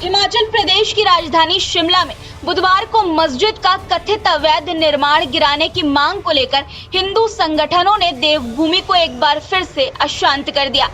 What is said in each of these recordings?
हिमाचल प्रदेश की राजधानी शिमला में बुधवार को मस्जिद का कथित अवैध निर्माण गिराने की मांग को लेकर हिंदू संगठनों ने देवभूमि को एक बार फिर से अशांत कर दिया।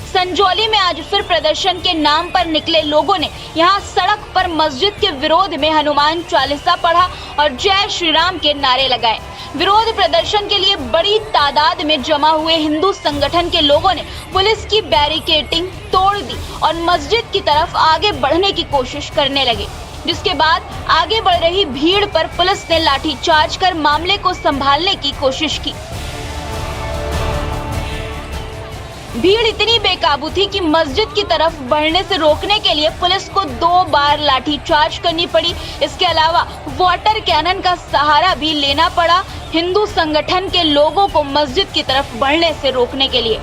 संजौली में आज फिर प्रदर्शन के नाम पर निकले लोगों ने यहां सड़क पर मस्जिद के विरोध में हनुमान चालीसा पढ़ा और जय श्री राम के नारे लगाए। विरोध प्रदर्शन के लिए बड़ी तादाद में जमा हुए हिंदू संगठन के लोगों ने पुलिस की बैरिकेडिंग तोड़ दी और मस्जिद की तरफ आगे बढ़ने की कोशिश करने लगे, जिसके बाद आगे बढ़ रही भीड़ पर पुलिस ने लाठीचार्ज कर मामले को संभालने की कोशिश की। भीड़ इतनी बेकाबू थी कि मस्जिद की तरफ बढ़ने से रोकने के लिए पुलिस को 2 बार लाठीचार्ज करनी पड़ी। इसके अलावा वाटर कैनन का सहारा भी लेना पड़ा हिंदू संगठन के लोगों को मस्जिद की तरफ बढ़ने से रोकने के लिए।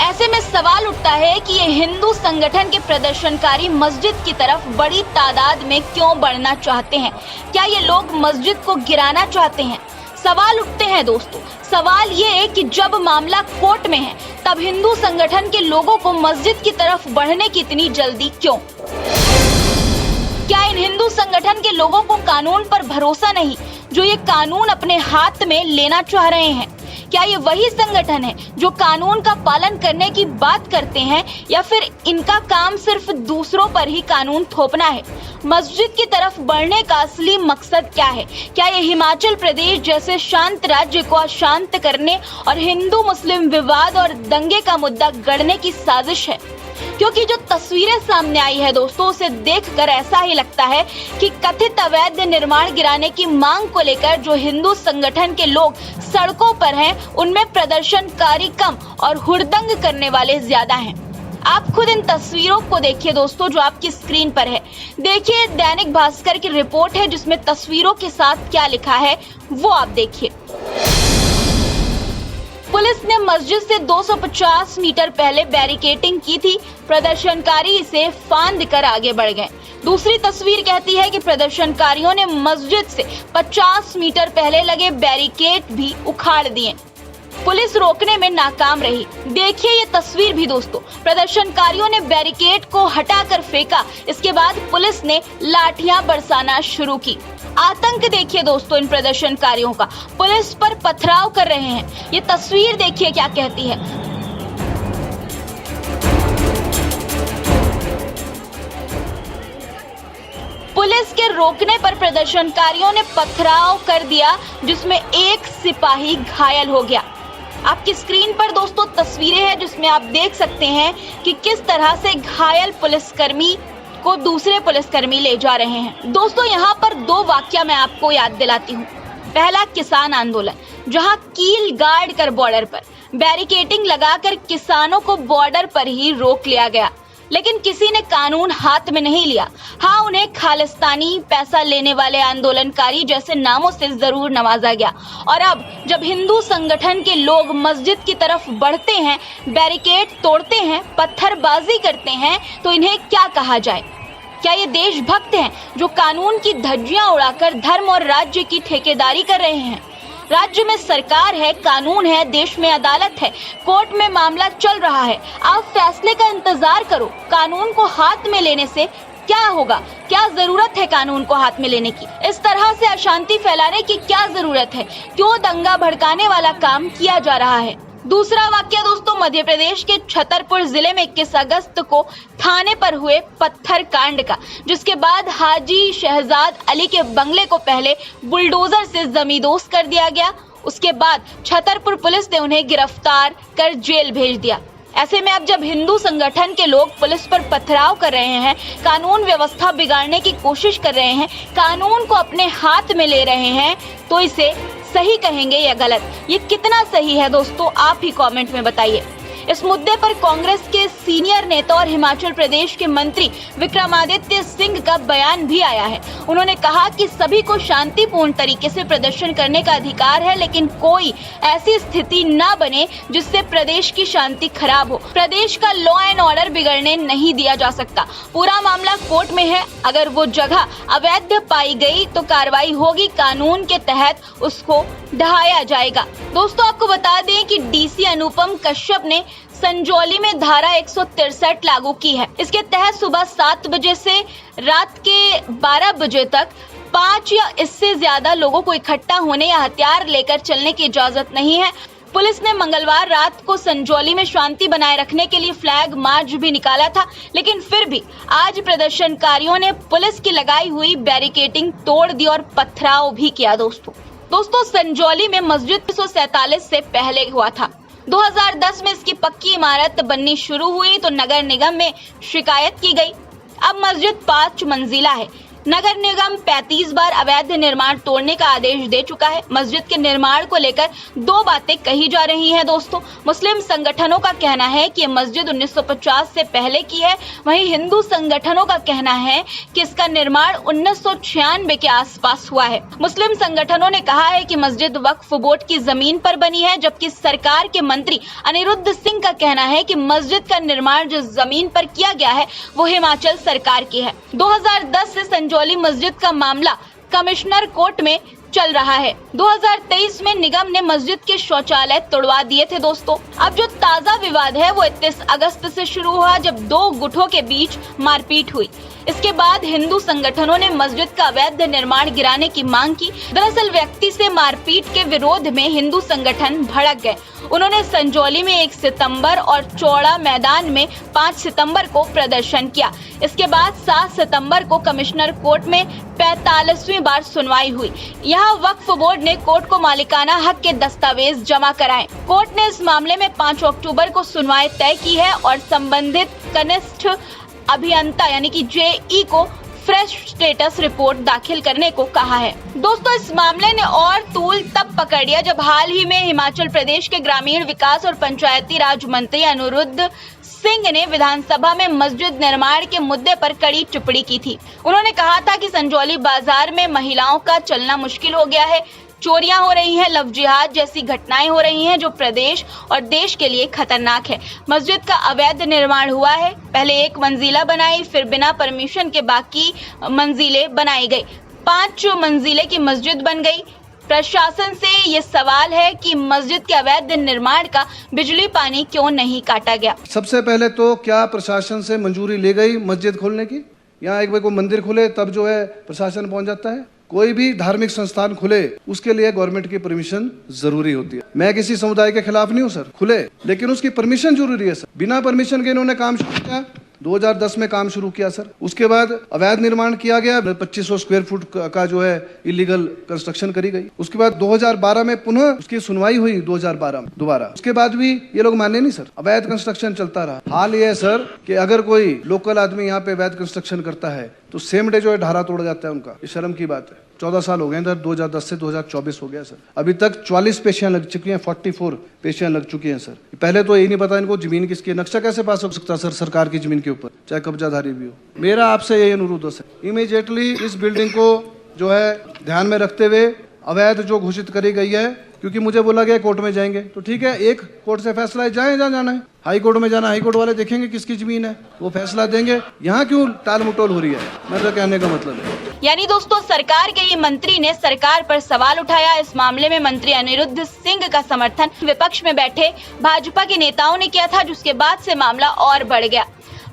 ऐसे में सवाल उठता है कि ये हिंदू संगठन के प्रदर्शनकारी मस्जिद की तरफ बड़ी तादाद में क्यों बढ़ना चाहते हैं? क्या ये लोग मस्जिद को गिराना चाहते हैं? सवाल उठते हैं दोस्तों। सवाल ये है कि जब मामला कोर्ट में है तब हिंदू संगठन के लोगों को मस्जिद की तरफ बढ़ने की इतनी जल्दी क्यों? क्या इन हिंदू संगठन के लोगों को कानून पर भरोसा नहीं जो ये कानून अपने हाथ में लेना चाह रहे हैं? क्या ये वही संगठन है जो कानून का पालन करने की बात करते हैं, या फिर इनका काम सिर्फ दूसरों पर ही कानून थोपना है? मस्जिद की तरफ बढ़ने का असली मकसद क्या है? क्या ये हिमाचल प्रदेश जैसे शांत राज्य को अशांत करने और हिंदू मुस्लिम विवाद और दंगे का मुद्दा गढ़ने की साजिश है? क्योंकि जो तस्वीरें सामने आई है दोस्तों, उसे देखकर ऐसा ही लगता है कि कथित अवैध निर्माण गिराने की मांग को लेकर जो हिंदू संगठन के लोग सड़कों पर हैं, उनमें प्रदर्शनकारी कम और हुड़दंग करने वाले ज्यादा हैं। आप खुद इन तस्वीरों को देखिए दोस्तों, जो आपकी स्क्रीन पर है। देखिए, दैनिक भास्कर की रिपोर्ट है जिसमें तस्वीरों के साथ क्या लिखा है वो आप देखिए। पुलिस ने मस्जिद से 250 मीटर पहले बैरिकेडिंग की थी। प्रदर्शनकारी इसे फांद कर आगे बढ़ गए। दूसरी तस्वीर कहती है कि प्रदर्शनकारियों ने मस्जिद से 50 मीटर पहले लगे बैरिकेड भी उखाड़ दिए। पुलिस रोकने में नाकाम रही। देखिए ये तस्वीर भी दोस्तों, प्रदर्शनकारियों ने बैरिकेड को हटाकर फेंका। इसके बाद पुलिस ने लाठियां बरसाना शुरू की। आतंक देखिए दोस्तों इन प्रदर्शनकारियों का, पुलिस पर पथराव कर रहे हैं। ये तस्वीर देखिए क्या कहती है। पुलिस के रोकने पर प्रदर्शनकारियों ने पथराव कर दिया, जिसमें एक सिपाही घायल हो गया। आपकी स्क्रीन पर दोस्तों तस्वीरें हैं जिसमें आप देख सकते हैं कि किस तरह से घायल पुलिसकर्मी को दूसरे पुलिसकर्मी ले जा रहे हैं। दोस्तों यहाँ पर 2 वाकया मैं आपको याद दिलाती हूँ। पहला, किसान आंदोलन, जहाँ कील गाड़ कर बॉर्डर पर बैरिकेडिंग लगाकर किसानों को बॉर्डर पर ही रोक लिया गया, लेकिन किसी ने कानून हाथ में नहीं लिया। हाँ, उन्हें खालिस्तानी, पैसा लेने वाले आंदोलनकारी जैसे नामों से जरूर नवाजा गया। और अब जब हिंदू संगठन के लोग मस्जिद की तरफ बढ़ते हैं, बैरिकेड तोड़ते हैं, पत्थरबाजी करते हैं, तो इन्हें क्या कहा जाए? क्या ये देशभक्त हैं जो कानून की धज्जियां उड़ाकर धर्म और राज्य की ठेकेदारी कर रहे हैं? राज्य में सरकार है, कानून है, देश में अदालत है, कोर्ट में मामला चल रहा है। आप फैसले का इंतजार करो। कानून को हाथ में लेने से क्या होगा? क्या जरूरत है कानून को हाथ में लेने की? इस तरह से अशांति फैलाने की क्या जरूरत है? क्यों दंगा भड़काने वाला काम किया जा रहा है? दूसरा वाकया दोस्तों, मध्य प्रदेश के छतरपुर जिले में 21 अगस्त को थाने पर हुए पत्थर कांड का, जिसके बाद हाजी शहजाद अली के बंगले को पहले बुलडोजर से जमींदोज कर दिया गया। उसके बाद छतरपुर पुलिस ने उन्हें गिरफ्तार कर जेल भेज दिया। ऐसे में अब जब हिंदू संगठन के लोग पुलिस पर पथराव कर रहे हैं, कानून व्यवस्था बिगाड़ने की कोशिश कर रहे हैं, कानून को अपने हाथ में ले रहे हैं, तो इसे सही कहेंगे या गलत? ये कितना सही है दोस्तों, आप ही कमेंट में बताइए। इस मुद्दे पर कांग्रेस के सीनियर नेता और हिमाचल प्रदेश के मंत्री विक्रमादित्य सिंह का बयान भी आया है। उन्होंने कहा कि सभी को शांतिपूर्ण तरीके से प्रदर्शन करने का अधिकार है, लेकिन कोई ऐसी स्थिति न बने जिससे प्रदेश की शांति खराब हो। प्रदेश का लॉ एंड ऑर्डर बिगड़ने नहीं दिया जा सकता। पूरा मामला कोर्ट में है। अगर वो जगह अवैध पाई गई तो कार्रवाई होगी, कानून के तहत उसको ढहाया जाएगा। दोस्तों, आपको बता दें कि डीसी अनुपम कश्यप ने संजौली में धारा 163 लागू की है। इसके तहत सुबह 7 बजे से रात के 12 बजे तक 5 या इससे ज्यादा लोगों को इकट्ठा होने या हथियार लेकर चलने की इजाजत नहीं है। पुलिस ने मंगलवार रात को संजौली में शांति बनाए रखने के लिए फ्लैग मार्च भी निकाला था, लेकिन फिर भी आज प्रदर्शनकारियों ने पुलिस की लगाई हुई बैरिकेडिंग तोड़ दी और पथराव भी किया। दोस्तों, संजौली में मस्जिद 1947 से पहले हुआ था। 2010 में इसकी पक्की इमारत बननी शुरू हुई तो नगर निगम में शिकायत की गई। अब मस्जिद 5 मंजिला है। नगर निगम 35 बार अवैध निर्माण तोड़ने का आदेश दे चुका है। मस्जिद के निर्माण को लेकर 2 बातें कही जा रही हैं। दोस्तों, मुस्लिम संगठनों का कहना है कि मस्जिद 1950 से पहले की है, वहीं हिंदू संगठनों का कहना है कि इसका निर्माण 1996 के आसपास हुआ है। मुस्लिम संगठनों ने कहा है कि मस्जिद वक्फ बोर्ड की जमीन पर बनी है, जबकि सरकार के मंत्री अनिरुद्ध सिंह का कहना है कि मस्जिद का निर्माण जिस जमीन पर किया गया है वो हिमाचल सरकार की है। 2010 से संजौली मस्जिद का मामला कमिश्नर कोर्ट में चल रहा है। 2023 में निगम ने मस्जिद के शौचालय तोड़वा दिए थे। दोस्तों, अब जो ताजा विवाद है वो 31 अगस्त से शुरू हुआ, जब 2 गुटों के बीच मारपीट हुई। इसके बाद हिंदू संगठनों ने मस्जिद का अवैध निर्माण गिराने की मांग की। दरअसल व्यक्ति से मारपीट के विरोध में हिंदू संगठन भड़क गए। उन्होंने संजौली में 1 सितंबर और चौड़ा मैदान में 5 सितंबर को प्रदर्शन किया। इसके बाद 7 सितंबर को कमिश्नर कोर्ट में 45वीं बार सुनवाई हुई। यहाँ वक्फ बोर्ड ने कोर्ट को मालिकाना हक के दस्तावेज जमा कराए। कोर्ट ने इस मामले में 5 अक्टूबर को सुनवाई तय की है और संबंधित कनिष्ठ अभियंता यानी कि जेई को फ्रेश स्टेटस रिपोर्ट दाखिल करने को कहा है। दोस्तों, इस मामले ने और तूल तब पकड़ लिया जब हाल ही में हिमाचल प्रदेश के ग्रामीण विकास और पंचायती राज मंत्री अनिरुद्ध सिंह ने विधानसभा में मस्जिद निर्माण के मुद्दे पर कड़ी टिप्पणी की थी। उन्होंने कहा था कि संजौली बाजार में महिलाओं का चलना मुश्किल हो गया है, चोरियां हो रही हैं, लव जिहाद जैसी घटनाएं हो रही हैं जो प्रदेश और देश के लिए खतरनाक है। मस्जिद का अवैध निर्माण हुआ है। पहले 1 मंजिला बनाई, फिर बिना परमिशन के बाकी मंजिलें बनाई गई। 5 मंजिले की मस्जिद बन गई। प्रशासन से ये सवाल है कि मस्जिद के अवैध निर्माण का बिजली पानी क्यों नहीं काटा गया। सबसे पहले तो क्या प्रशासन से मंजूरी ले गई मस्जिद खोलने की? यहाँ एक बार कोई मंदिर खुले तब जो है प्रशासन पहुंच जाता है। कोई भी धार्मिक संस्थान खुले उसके लिए गवर्नमेंट की परमिशन जरूरी होती है। मैं किसी समुदाय के खिलाफ नहीं हूँ सर, खुले, लेकिन उसकी परमिशन जरूरी है सर। बिना परमिशन के इन्होंने काम शुरू किया। 2010 में काम शुरू किया सर। उसके बाद अवैध निर्माण किया गया। 2500 स्क्वायर फुट का जो है इलीगल कंस्ट्रक्शन करी गई। उसके बाद 2012 में पुनः उसकी सुनवाई हुई, 2012 में दोबारा। उसके बाद भी ये लोग माने नहीं सर, अवैध कंस्ट्रक्शन चलता रहा। हाल ये है सर कि अगर कोई लोकल आदमी यहाँ पे अवैध कंस्ट्रक्शन करता है तो सेम डे जो है ढारा तोड़ जाता है उनका। ये शर्म की बात है। 14 साल हो गए इधर, 2010 से 2024 हो गया सर। अभी तक 44 पेशियां लग चुकी हैं, 44 पेशियां लग चुकी हैं सर। पहले तो यही नहीं पता इनको जमीन किसकी, नक्शा कैसे पास हो सकता सर सरकार की जमीन के ऊपर, चाहे कब्जाधारी भी हो। मेरा आपसे यही अनुरोध है सर, इमीडिएटली इस बिल्डिंग को जो है ध्यान में रखते हुए अवैध जो घोषित करी गई है, क्योंकि मुझे बोला गया कोर्ट में जाएंगे, तो ठीक है, एक कोर्ट से फैसला है, जाए जहाँ जाना है, हाई कोर्ट में जाना, हाई कोर्ट वाले देखेंगे किसकी जमीन है, वो फैसला देंगे। यहाँ क्यों टाल मटोल हो रही है, मेरा कहने का मतलब है। यानी दोस्तों, सरकार के ही मंत्री ने सरकार पर सवाल उठाया। इस मामले में मंत्री अनिरुद्ध सिंह का समर्थन विपक्ष में बैठे भाजपा के नेताओं ने किया था, जिसके बाद से मामला और बढ़ गया।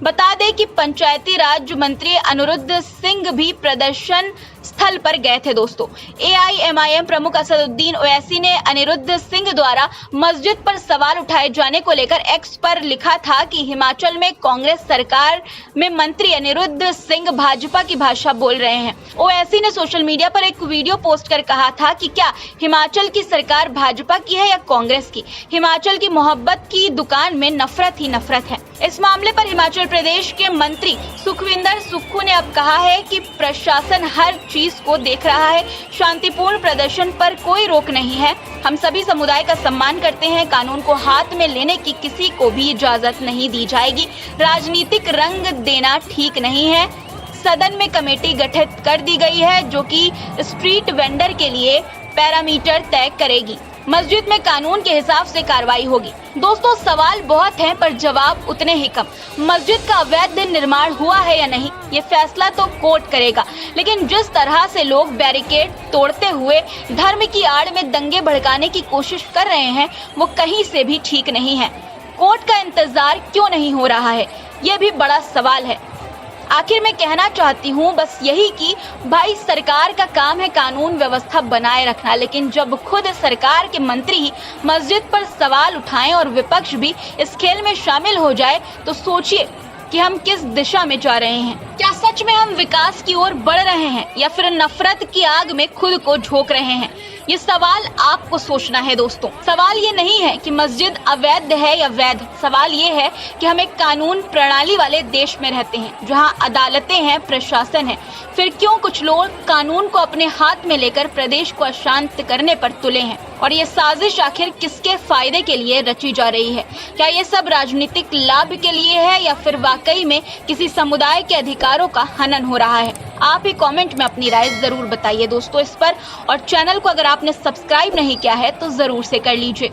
बता दें कि पंचायती राज मंत्री अनिरुद्ध सिंह भी प्रदर्शन स्थल पर गए थे। दोस्तों, AIMIM प्रमुख असदुद्दीन ओवैसी ने अनिरुद्ध सिंह द्वारा मस्जिद पर सवाल उठाए जाने को लेकर एक्स पर लिखा था कि हिमाचल में कांग्रेस सरकार में मंत्री अनिरुद्ध सिंह भाजपा की भाषा बोल रहे हैं। ओवैसी ने सोशल मीडिया पर एक वीडियो पोस्ट कर कहा था कि क्या हिमाचल की सरकार भाजपा की है या कांग्रेस की? हिमाचल की मोहब्बत की दुकान में नफरत ही नफरत है। इस मामले पर हिमाचल प्रदेश के मंत्री सुखविंदर सुक्खू ने अब कहा है कि प्रशासन हर चीज को देख रहा है, शांतिपूर्ण प्रदर्शन पर कोई रोक नहीं है। हम सभी समुदाय का सम्मान करते हैं, कानून को हाथ में लेने की किसी को भी इजाजत नहीं दी जाएगी। राजनीतिक रंग देना ठीक नहीं है। सदन में कमेटी गठित कर दी गई है जो कि स्ट्रीट वेंडर के लिए पैरामीटर तय करेगी। मस्जिद में कानून के हिसाब से कार्रवाई होगी। दोस्तों, सवाल बहुत हैं पर जवाब उतने ही कम। मस्जिद का अवैध निर्माण हुआ है या नहीं, ये फैसला तो कोर्ट करेगा, लेकिन जिस तरह से लोग बैरिकेड तोड़ते हुए धर्म की आड़ में दंगे भड़काने की कोशिश कर रहे हैं, वो कहीं से भी ठीक नहीं है। कोर्ट का इंतजार क्यों नहीं हो रहा है, ये भी बड़ा सवाल है। आखिर मैं कहना चाहती हूँ बस यही कि भाई, सरकार का काम है कानून व्यवस्था बनाए रखना, लेकिन जब खुद सरकार के मंत्री ही मस्जिद पर सवाल उठाएं और विपक्ष भी इस खेल में शामिल हो जाए, तो सोचिए कि हम किस दिशा में जा रहे हैं। क्या सच में हम विकास की ओर बढ़ रहे हैं या फिर नफरत की आग में खुद को झोंक रहे हैं? ये सवाल आपको सोचना है दोस्तों। सवाल ये नहीं है कि मस्जिद अवैध है या वैध, सवाल ये है कि हम एक कानून प्रणाली वाले देश में रहते हैं जहां अदालतें हैं, प्रशासन है। फिर क्यों कुछ लोग कानून को अपने हाथ में लेकर प्रदेश को अशांत करने पर तुले हैं? और ये साजिश आखिर किसके फायदे के लिए रची जा रही है? क्या ये सब राजनीतिक लाभ के लिए है या फिर वाकई में किसी समुदाय के अधिकारों का हनन हो रहा है? आप ही कमेंट में अपनी राय जरूर बताइए दोस्तों इस पर, और चैनल को अगर आपने सब्सक्राइब नहीं किया है तो जरूर से कर लीजिए।